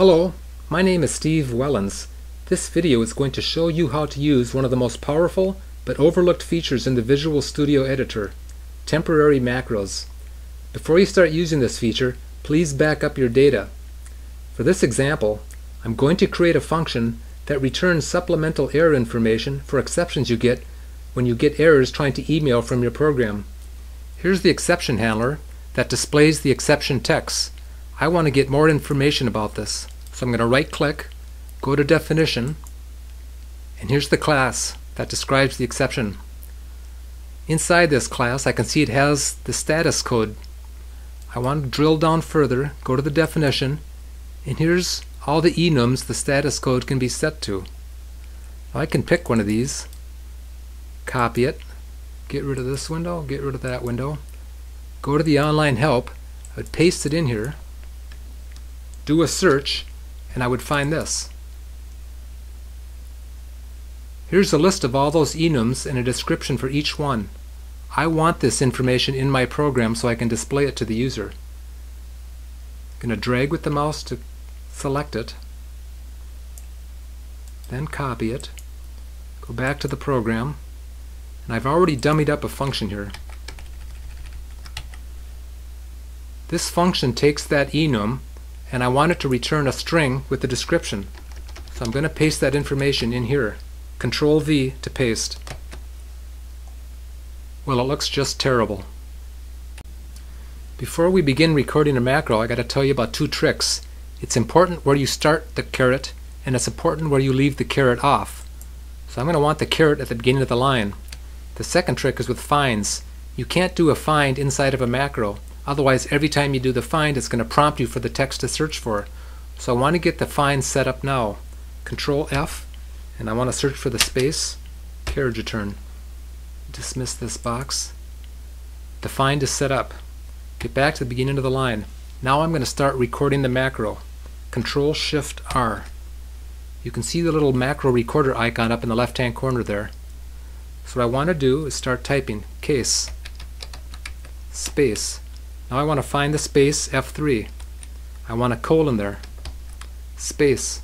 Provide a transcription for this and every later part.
Hello, my name is Steve Wellens. This video is going to show you how to use one of the most powerful but overlooked features in the Visual Studio Editor, temporary macros. Before you start using this feature, please back up your data. For this example, I'm going to create a function that returns supplemental error information for exceptions you get when you get errors trying to email from your program. Here's the exception handler that displays the exception text. I want to get more information about this, so I'm going to right click, go to definition, and here's the class that describes the exception. Inside this class I can see it has the status code. I want to drill down further, go to the definition, and here's all the enums the status code can be set to. Now I can pick one of these, copy it, get rid of this window, get rid of that window, go to the online help, I would paste it in here, do a search, and I would find this. Here's a list of all those enums and a description for each one. I want this information in my program so I can display it to the user. I'm going to drag with the mouse to select it, then copy it, go back to the program, and I've already dummied up a function here. This function takes that enum and I want it to return a string with the description. So I'm going to paste that information in here. Control V to paste. Well, it looks just terrible. Before we begin recording a macro, I got to tell you about two tricks. It's important where you start the caret, and it's important where you leave the caret off. So I'm going to want the caret at the beginning of the line. The second trick is with finds. You can't do a find inside of a macro. Otherwise, every time you do the find, it's going to prompt you for the text to search for. So I want to get the find set up now. Control F, and I want to search for the space, carriage return. Dismiss this box. The find is set up. Get back to the beginning of the line. Now I'm going to start recording the macro. Control Shift R. You can see the little macro recorder icon up in the left hand corner there. So what I want to do is start typing case space. Now I want to find the space F3. I want a colon there. Space,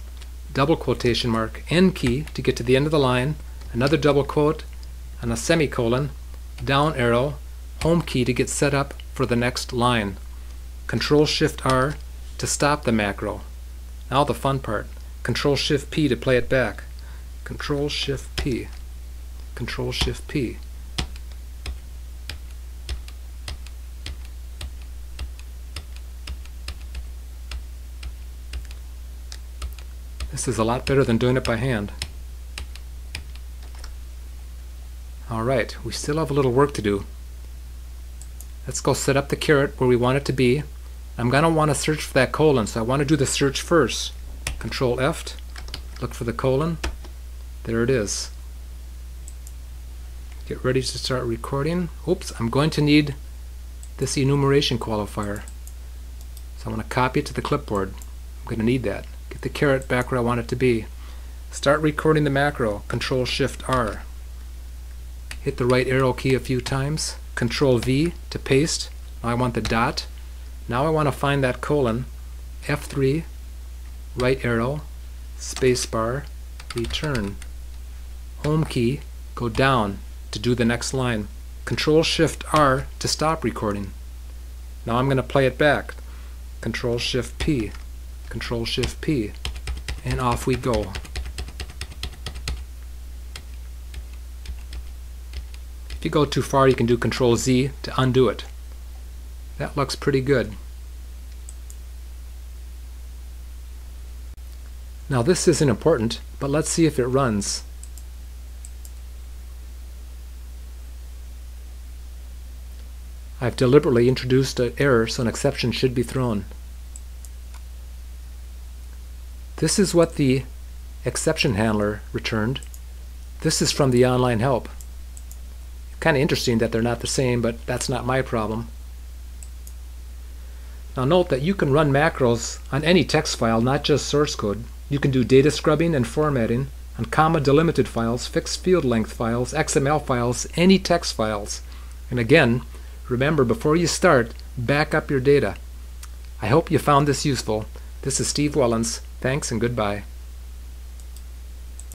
double quotation mark, N key to get to the end of the line, another double quote, and a semicolon, down arrow, home key to get set up for the next line. Control Shift R to stop the macro. Now the fun part. Control Shift P to play it back. Control Shift P. Control Shift P. This is a lot better than doing it by hand. Alright, we still have a little work to do. Let's go set up the caret where we want it to be. I'm going to want to search for that colon, so I want to do the search first. Control F, look for the colon. There it is. Get ready to start recording. Oops, I'm going to need this enumeration qualifier. So I'm going to copy it to the clipboard. I'm going to need that. Get the caret back where I want it to be. Start recording the macro. Control Shift R. Hit the right arrow key a few times. Control V to paste. Now I want the dot. Now I want to find that colon. F3, right arrow, space bar, return. Home key, go down to do the next line. Control Shift R to stop recording. Now I'm going to play it back. Control Shift P. Control Shift P, and off we go. If you go too far, you can do Control Z to undo it. That looks pretty good. Now this isn't important, but let's see if it runs. I've deliberately introduced an error, so an exception should be thrown. This is what the exception handler returned. This is from the online help. Kind of interesting that they're not the same, but that's not my problem. Now note that you can run macros on any text file, not just source code. You can do data scrubbing and formatting on comma delimited files, fixed field length files, XML files, any text files. And again, remember, before you start, back up your data. I hope you found this useful. This is Steve Wellens. Thanks and goodbye.